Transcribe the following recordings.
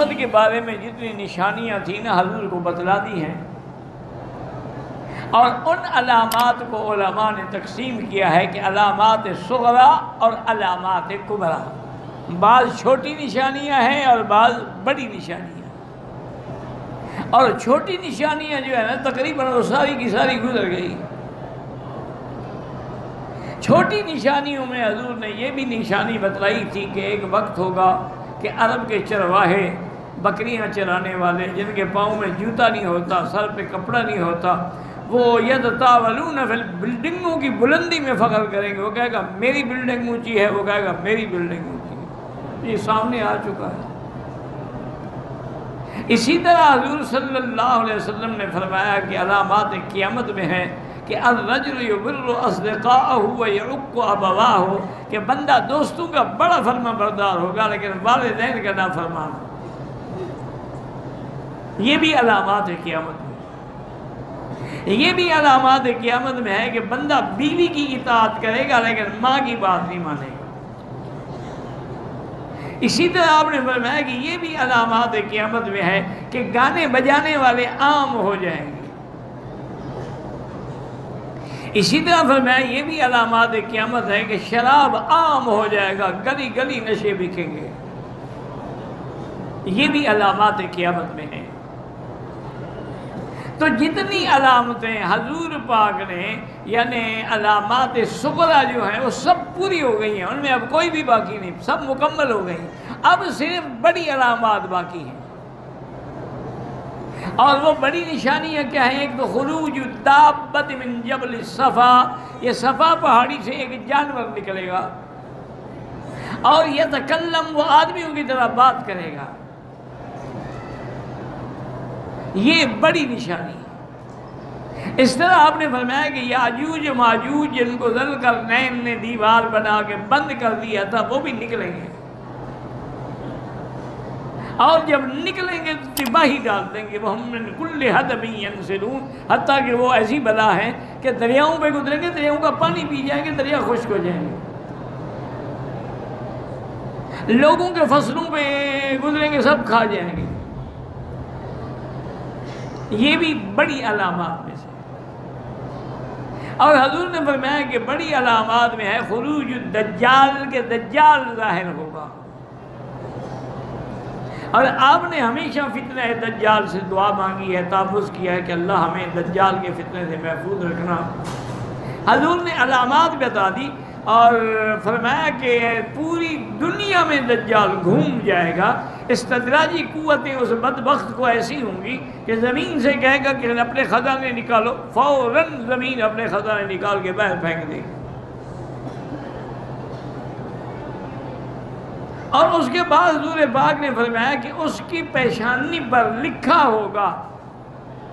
قیامت کے بارے میں جتنی نشانیاں تھیں نا حضور کو بتلا دی ہیں، اور ان علامات کو علماء نے تقسیم کیا ہے کہ علامات صغرا اور علامات کبرا، بعض چھوٹی نشانیاں ہیں اور بعض بڑی نشانیاں، اور چھوٹی نشانیاں جو ہے نا تقریباً وہ ساری کی ساری گزر گئی۔ چھوٹی نشانیوں میں حضور نے یہ بھی نشانی بتلائی تھی کہ ایک وقت ہوگا کہ عرب کے چرواہے، بکریاں چرانے والے جن کے پاؤں میں جوتا نہیں ہوتا، سر پہ کپڑا نہیں ہوتا، وہ یتطاولون فی بلڈنگوں کی بلندی میں فخر کریں گے۔ وہ کہے گا میری بلڈنگ اونچی ہے، وہ کہے گا میری بلڈنگ اونچی ہے۔ یہ سامنے آ چکا ہے۔ اسی طرح حضور صلی اللہ علیہ وسلم نے فرمایا کہ علامات قیامت میں ہے کہ الرجل یبر اصدقاءہ ویعق ابواہ، کہ بندہ دوستوں کا بڑا فرما بردار ہوگا لیکن والدین کا نافرمان ہوگا۔ یہ بھی علامات قیامت میں، یہ بھی علامات قیامت میں ہے کہ بندہ بیوی کی اطاعت کرے گا لیکن ماں کی بات نہیں مانے گا۔ اسی طرح آپ نے فرمایا کہ یہ بھی علامات قیامت میں ہے کہ گانے بجانے والے عام ہو جائیں گے۔ اسی طرح فرمایا یہ بھی علامات قیامت ہے کہ شراب عام ہو جائے گا، گلی گلی نشے بکیں گے۔ یہ بھی علامات قیامت میں ہیں۔ تو جتنی علامتیں حضور پاک نے یعنی علامات صغرا جو ہیں وہ سب پوری ہو گئی ہیں، ان میں اب کوئی بھی باقی نہیں، سب مکمل ہو گئی، اب صرف بڑی علامات باقی ہیں۔ اور وہ بڑی نشانیاں کیا ہیں؟ ایک تو خروج دابۃ من جبل صفا، یہ صفا پہاڑی سے ایک جانور نکلے گا اور یتکلم، وہ آدمیوں کی طرح بات کرے گا، یہ بڑی نشانی ہے۔ اس طرح آپ نے فرمایا کہ یاجوج ماجوج جن کو ذوالقرنین نے دیوار بنا کے بند کر دیا تھا وہ بھی نکلیں گے، اور جب نکلیں گے تو تباہی ڈال دیں گے۔ وہ ہم نے کل حدب ینسلون، حتیٰ کہ وہ ایسی بلا ہے کہ دریاؤں پہ گزریں گے، دریاؤں کا پانی پی جائیں گے، دریا خشک ہو جائیں گے، لوگوں کے فصلوں پہ گزریں گے، سب کھا جائیں گے۔ یہ بھی بڑی علامات میں سے۔ اور حضور نے فرمایا کہ بڑی علامات میں ہے خروج الدجال، کے دجال ظاہر ہوگا۔ اور آپ نے ہمیشہ فتنہ دجال سے دعا مانگی ہے، تحفظ کیا ہے کہ اللہ ہمیں دجال کے فتنے سے محفوظ رکھنا۔ حضور نے علامات بتا دی اور فرمایا کہ پوری دنیا میں دجال گھوم جائے گا، استدراجی قوتیں اس بدبخت کو ایسی ہوں گی کہ زمین سے کہے گا کہ اپنے خزانے نکالو، فوراً زمین اپنے خزانے نکال کے باہر پھینک دے گی۔ اور اس کے بعد حضور پاک نے فرمایا کہ اس کی پیشانی پر لکھا ہوگا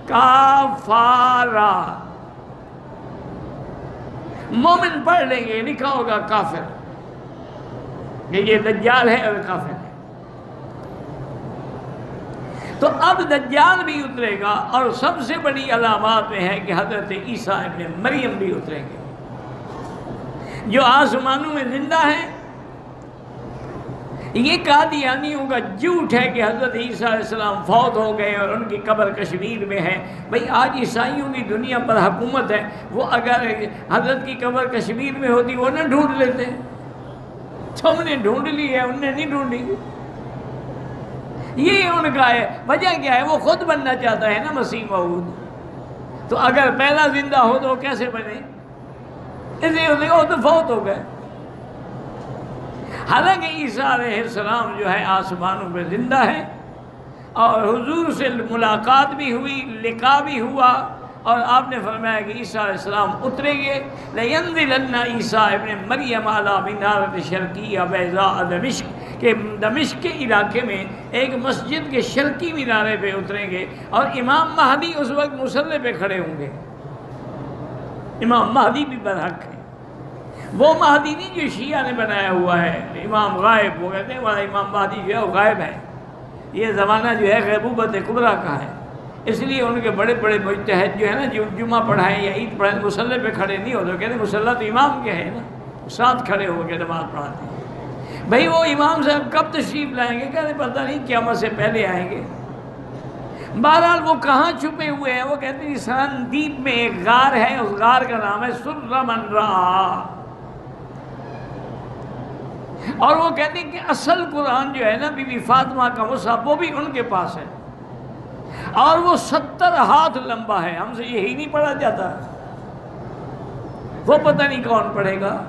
کافارہ، مومن پڑھ لیں گے لکھا ہوگا کافر، کہ یہ دجال ہے اور کافر ہے۔ تو اب دجال بھی اترے گا، اور سب سے بڑی علامات میں ہے کہ حضرت عیسیٰ ابن مریم بھی اتریں گے، جو آسمانوں میں زندہ ہیں۔ یہ قادیانیوں کا جھوٹ ہے کہ حضرت عیسیٰ علیہ السلام فوت ہو گئے اور ان کی قبر کشمیر میں ہے۔ بھئی آج عیسائیوں کی دنیا پر حکومت ہے، وہ اگر حضرت کی قبر کشمیر میں ہوتی وہ نہ ڈھونڈ لیتے، ہم نے ڈھونڈ لی ہے، انہوں نے نہیں ڈھونڈی۔ یہ ان کا ہے، وجہ کیا ہے؟ وہ خود بننا چاہتا ہے نا مسیح موعود، تو اگر پہلا زندہ ہو تو وہ کیسے بنے؟ اس لیے وہ تو فوت ہو گئے۔ حالانکہ عیسیٰ علیہ السلام جو ہے آسمانوں پہ زندہ ہے، اور حضور سے ملاقات بھی ہوئی، لقاء بھی ہوا، اور آپ نے فرمایا کہ عیسیٰ علیہ السلام اتریں گے۔ لَيَنزِلَنَّ عیسیٰ ابن مریم علی منارۃ شرقیہ بیضاء دمشق، کہ دمشق کے علاقے میں ایک مسجد کے شرقی مینارے پہ اتریں گے، اور امام مہدی اس وقت مصلی پہ کھڑے ہوں گے۔ امام مہدی بھی برحق ہے، وہ مہدی نہیں جو شیعہ نے بنایا ہوا ہے، امام غائب، وہ کہتے ہیں ہمارا امام مہدی جو ہے وہ غائب ہے۔ یہ زمانہ جو ہے غیبوبت کبریٰ کا ہے، اس لیے ان کے بڑے بڑے مجتہد جو ہے نا، جو جمعہ پڑھائیں یا عید پڑھائیں مصلی پہ کھڑے نہیں ہوتے، کہتے ہیں مصلی تو امام کے ہے نا، ساتھ کھڑے ہو کے نماز پڑھاتے ہیں۔ بھئی وہ امام صاحب کب تشریف لائیں گے؟ کہتے پتہ نہیں قیامت سے پہلے آئیں گے۔ بہرحال وہ کہاں چھپے ہوئے ہیں؟ وہ کہتے ہیں سرندیپ میں ایک غار ہے، اس غار کا نام ہے سر من رعا، اور وہ کہتے ہیں کہ اصل قرآن جو ہے نا بی بی فاطمہ کا مصحف وہ بھی ان کے پاس ہے، اور وہ 70 ہاتھ لمبا ہے، ہم سے یہی نہیں پڑھا جاتا، وہ پتہ نہیں کون پڑھے گا۔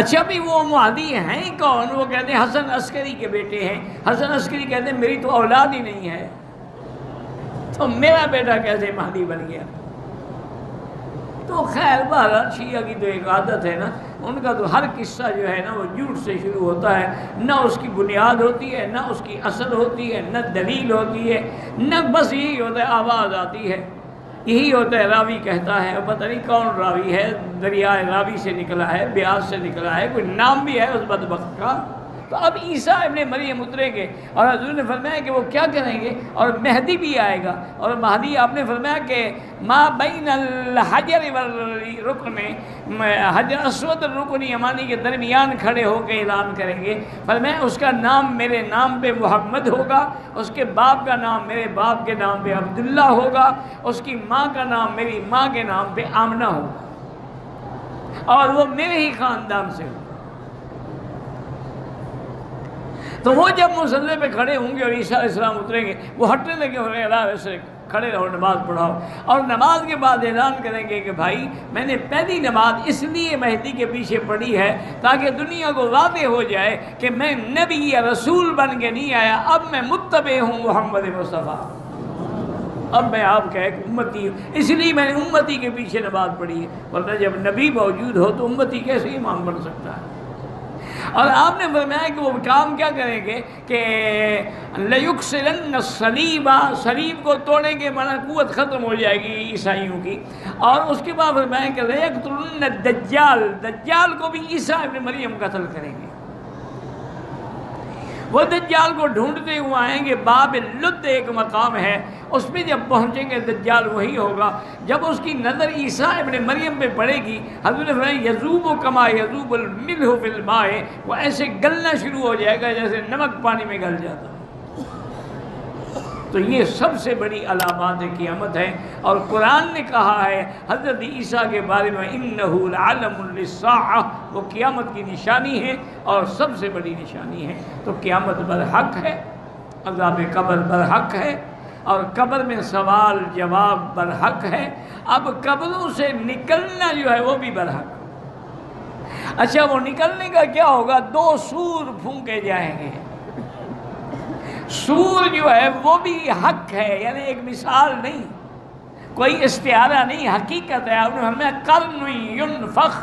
اچھا بھی وہ مہدی ہیں کون؟ وہ کہتے ہیں حسن عسکری کے بیٹے ہیں۔ حسن عسکری کہتے ہیں میری تو اولاد ہی نہیں ہے، تو میرا بیٹا کیسے مہدی بن گیا؟ تو خیر بہرحال شیعہ کی تو ایک عادت ہے نا، ان کا تو ہر قصہ جو ہے نا وہ جھوٹ سے شروع ہوتا ہے، نہ اس کی بنیاد ہوتی ہے، نہ اس کی اصل ہوتی ہے، نہ دلیل ہوتی ہے، نہ بس یہی ہوتا ہے آواز آتی ہے، یہی ہوتا ہے راوی کہتا ہے، پتہ نہیں کون راوی ہے، دریائے راوی سے نکلا ہے، بیاس سے نکلا ہے، کوئی نام بھی ہے اس بدبخت کا۔ تو اب عیسیٰ ابن مریم اتریں گے اور حضور نے فرمایا کہ وہ کیا کریں گے، اور مہدی بھی آئے گا، اور مہدی آپ نے فرمایا کہ ما بین الحجر والرکن میں حجر اسود رکن یمانی کے درمیان کھڑے ہو کے اعلان کریں گے، فرمایا اس کا نام میرے نام پہ محمد ہوگا، اس کے باپ کا نام میرے باپ کے نام پہ عبداللہ ہوگا، اس کی ماں کا نام میری ماں کے نام پہ آمنہ ہوگا، اور وہ میرے ہی خاندان سے ہوگا۔ تو وہ جب مصلی پہ کھڑے ہوں گے اور عیسیٰ علیہ السلام اتریں گے، وہ ہٹنے لگے ہو رہے اللہ ویسے کھڑے رہو نماز پڑھاؤ، اور نماز کے بعد اعلان کریں گے کہ بھائی میں نے پہلی نماز اس لیے مہدی کے پیچھے پڑھی ہے تاکہ دنیا کو واضح ہو جائے کہ میں نبی یا رسول بن کے نہیں آیا، اب میں متبع ہوں محمد مصطفیٰ، اب میں آپ کا ایک امتی ہوں، اس لیے میں نے امتی کے پیچھے نماز پڑھی ہے، ورنہ جب نبی موجود ہو تو امتی کیسے امام بن سکتا ہے؟ اور آپ نے فرمایا کہ وہ کام کیا کریں گے کہ لَيُكْسِرَنَّ الصَّلِيبَ، صلیب کو توڑیں گے، مانا قوت ختم ہو جائے گی عیسائیوں کی، اور اس کے بعد فرمایا کہ لَيَقْتُلُنَّ الدَّجَّالَ، دجال کو بھی عیسیٰ ابن مریم قتل کریں گے۔ وہ دجال کو ڈھونڈتے ہوئے آئیں گے، باب لد ایک مقام ہے، اس پہ جب پہنچیں گے دجال وہی ہوگا، جب اس کی نظر عیسیٰ ابن مریم پہ پڑے گی، حضرت نے فرمایا یذوب کما یذوب الملح فی الماء، وہ ایسے گلنا شروع ہو جائے گا جیسے نمک پانی میں گل جاتا ہے۔ تو یہ سب سے بڑی علامات قیامت ہے، اور قرآن نے کہا ہے حضرت عیسیٰ کے بارے میں انہ لعلم للساعہ، وہ قیامت کی نشانی ہے اور سب سے بڑی نشانی ہے۔ تو قیامت برحق ہے، عذاب قبر برحق ہے، اور قبر میں سوال جواب برحق ہے، اب قبروں سے نکلنا جو ہے وہ بھی برحق۔ اچھا وہ نکلنے کا کیا ہوگا؟ 2 سور پھونکے جائیں گے، سور جو ہے وہ بھی حق ہے، یعنی ایک مثال نہیں، کوئی استعارہ نہیں، حقیقت ہے۔ آپ نے ہمیں قرن ینفخ،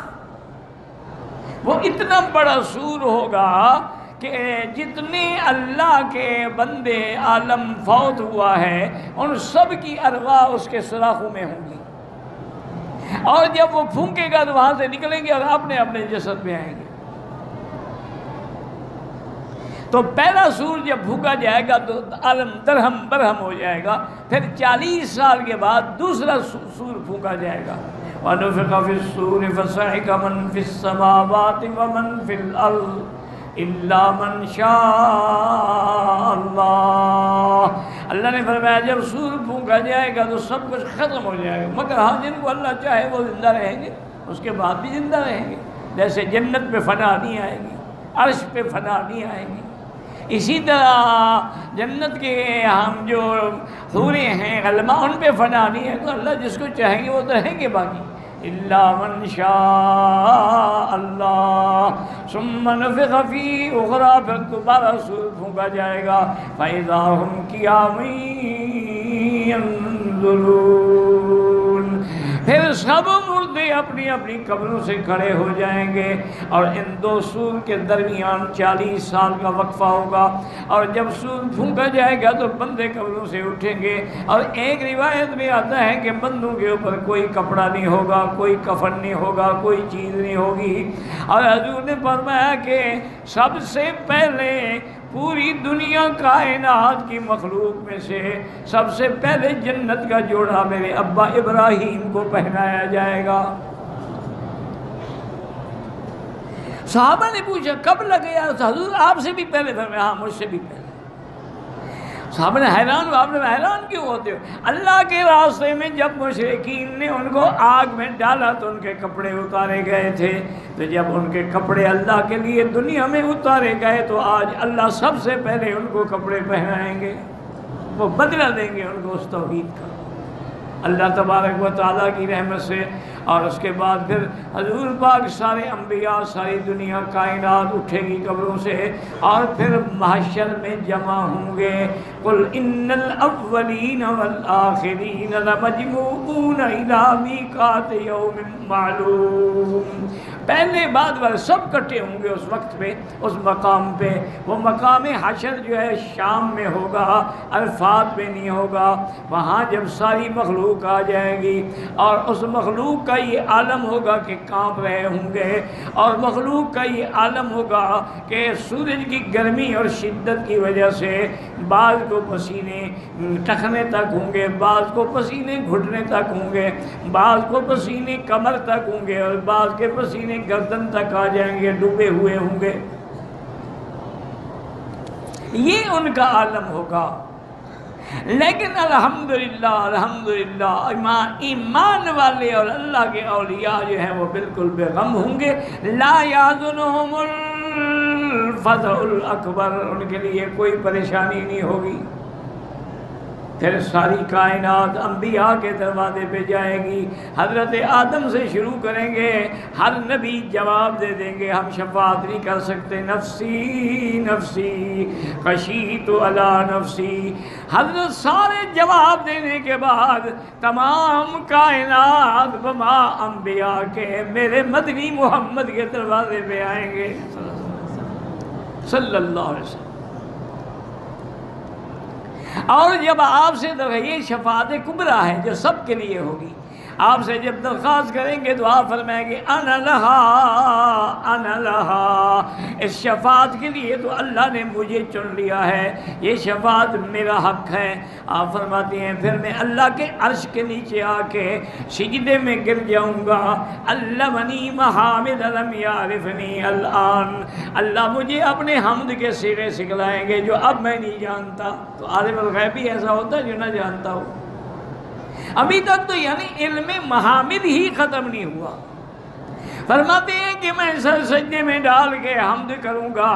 وہ اتنا بڑا سور ہوگا کہ جتنے اللہ کے بندے عالم فوت ہوا ہے ان سب کی ارواح اس کے سوراخوں میں ہوں گی، اور جب وہ پھونکے گا تو وہاں سے نکلیں گے اور اپنے اپنے جسد میں آئیں گے۔ تو پہلا سور جب پھونکا جائے گا تو عالم درہم برہم ہو جائے گا، پھر 40 سال کے بعد دوسرا سور پھونکا جائے گا، وَنُفِخَ فِي الصُّورِ فَصَعِقَ مَن فِي السَّمَاوَاتِ وَمَن فِي الْأَرْضِ إِلَّا مَن شَاءَ اللَّهُ۔ اللہ نے فرمایا جب سور پھونکا جائے گا تو سب کچھ ختم ہو جائے گا، مگر ہاں جن کو اللہ چاہے وہ زندہ رہیں گے، اس کے بعد بھی زندہ رہیں گے، جیسے جنت پہ فنا نہیں آئے گی، عرش پہ فنا نہیں آئے گی، اسی طرح جنت کے ہم جو حوریں ہیں علماء ان پہ فنا نہیں ہے، تو اللہ جس کو چاہیں گے وہ تو رہیں گے باقی۔ الا من شاء اللہ ثم نفخ فی اخری، پھر دوبارہ سور پھونکا جائے گا، فاذا هم قیام ینظرون، پھر سب مردے اپنی اپنی قبروں سے کھڑے ہو جائیں گے، اور ان 2 سور کے درمیان 40 سال کا وقفہ ہوگا، اور جب سور پھونکا جائے گا تو بندے قبروں سے اٹھیں گے، اور ایک روایت میں آتا ہے کہ بندوں کے اوپر کوئی کپڑا نہیں ہوگا، کوئی کفن نہیں ہوگا، کوئی چیز نہیں ہوگی، اور حضور نے فرمایا کہ سب سے پہلے پوری دنیا کائنات کی مخلوق میں سے سب سے پہلے جنت کا جوڑا میرے ابا ابراہیم کو پہنایا جائے گا۔ صحابہ نے پوچھا کب لگے یا حضور آپ سے بھی پہلے؟ فرمایا ہاں مجھ سے بھی پہلے۔ صحابہ نے حیران ہوا، آپ نے حیران کیوں ہوتے ہو؟ اللہ کے راستے میں جب مشرکین نے ان کو آگ میں ڈالا تو ان کے کپڑے اتارے گئے تھے، تو جب ان کے کپڑے اللہ کے لیے دنیا میں اتارے گئے تو آج اللہ سب سے پہلے ان کو کپڑے پہنائیں گے، وہ بدلہ دیں گے ان کو اس توحید کا، اللہ تبارک و تعالیٰ کی رحمت سے۔ اور اس کے بعد پھر حضور پاک سارے انبیاء، ساری دنیا کائنات اٹھے گی قبروں سے، اور پھر محشر میں جمع ہوں گے۔ قل ان الاولین والآخرین لمجموعون الی میقات یوم معلوم۔ پہلے بعد والے سب کٹھے ہوں گے اس وقت پہ، اس مقام پہ۔ وہ مقام حشر جو ہے شام میں ہوگا، عرفات میں نہیں ہوگا۔ وہاں جب ساری مخلوق آ جائے گی اور اس مخلوق کا یہ عالم ہوگا کہ کانپ رہے ہوں گے، اور مخلوق کا یہ عالم ہوگا کہ سورج کی گرمی اور شدت کی وجہ سے بعض کو پسینے ٹخنے تک ہوں گے، بعض کو پسینے گھٹنے تک ہوں گے، بعض کو پسینے کمر تک ہوں گے، اور بعض کے پسینے گردن تک آ جائیں گے، ڈوبے ہوئے ہوں گے۔ یہ ان کا عالم ہوگا۔ لیکن الحمدللہ ایمان والے اور اللہ کے اولیاء جو ہیں وہ بالکل بے غم ہوں گے۔ لا یحزنہم الفزع الاکبر، ان کے لیے کوئی پریشانی نہیں ہوگی۔ پھر ساری کائنات انبیاء کے دروازے پہ جائے گی، حضرت آدم سے شروع کریں گے، ہر نبی جواب دے دیں گے ہم شفاعت نہیں کر سکتے، نفسی نفسی خشیت علی نفسی۔ حضرت سارے جواب دینے کے بعد تمام کائنات بما انبیاء کے میرے مدنی محمد کے دروازے پہ آئیں گے صلی اللہ علیہ وسلم۔ اور جب آپ سے یہ شفاعت کبریٰ ہے جو سب کے لیے ہوگی، آپ سے جب درخواست کریں گے تو آپ فرمائیں گے انا لہا انا لہا، اس شفاعت کے لیے تو اللہ نے مجھے چن لیا ہے، یہ شفاعت میرا حق ہے۔ آپ فرماتے ہیں پھر میں اللہ کے عرش کے نیچے آ کے سجدے میں گر جاؤں گا، علمنی محامد لم یعرفنی الآن، اللہ مجھے اپنے حمد کے صیغے سکھلائیں گے جو اب میں نہیں جانتا۔ تو عالم الغیب بھی ایسا ہوتا ہے جو نہ جانتا ہو۔ ابھی تک تو یعنی علم محامد ہی ختم نہیں ہوا۔ فرماتے ہیں کہ میں سر سجدے میں ڈال کے حمد کروں گا،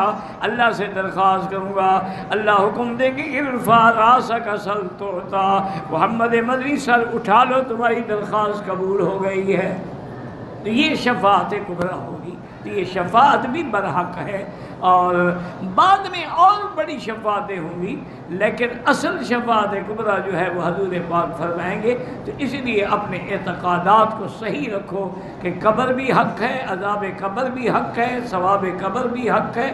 اللہ سے درخواست کروں گا، اللہ حکم دیں گے ارفع راسک سل تعطا، محمد مدنی سر اٹھا لو تمہاری درخواست قبول ہو گئی ہے۔ تو یہ شفاعت کبریٰ ہوگی، تو یہ شفاعت بھی برحق ہے، اور بعد میں اور بڑی شفاعتیں ہوں گی، لیکن اصل شفاعت کبریٰ جو ہے وہ حضور پاک فرمائیں گے۔ تو اسی لیے اپنے اعتقادات کو صحیح رکھو کہ قبر بھی حق ہے، عذاب قبر بھی حق ہے، ثواب قبر بھی حق ہے،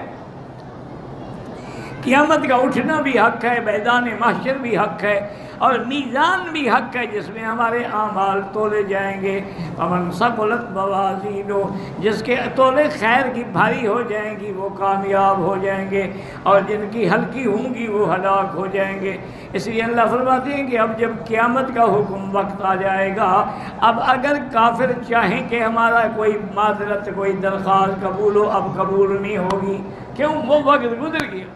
قیامت کا اٹھنا بھی حق ہے، میدان محشر بھی حق ہے، اور میزان بھی حق ہے جس میں ہمارے اعمال تولے جائیں گے۔ فمن ثقلت موازینہ، جس کے تولے خیر کی بھاری ہو جائیں گی وہ کامیاب ہو جائیں گے، اور جن کی ہلکی ہوں گی وہ ہلاک ہو جائیں گے۔ اس لیے اللہ فرماتے ہیں کہ اب جب قیامت کا حکم وقت آ جائے گا، اب اگر کافر چاہیں کہ ہمارا کوئی معذرت کوئی درخواست قبول ہو، اب قبول نہیں ہوگی، کیوں؟ وہ وقت گزر گیا۔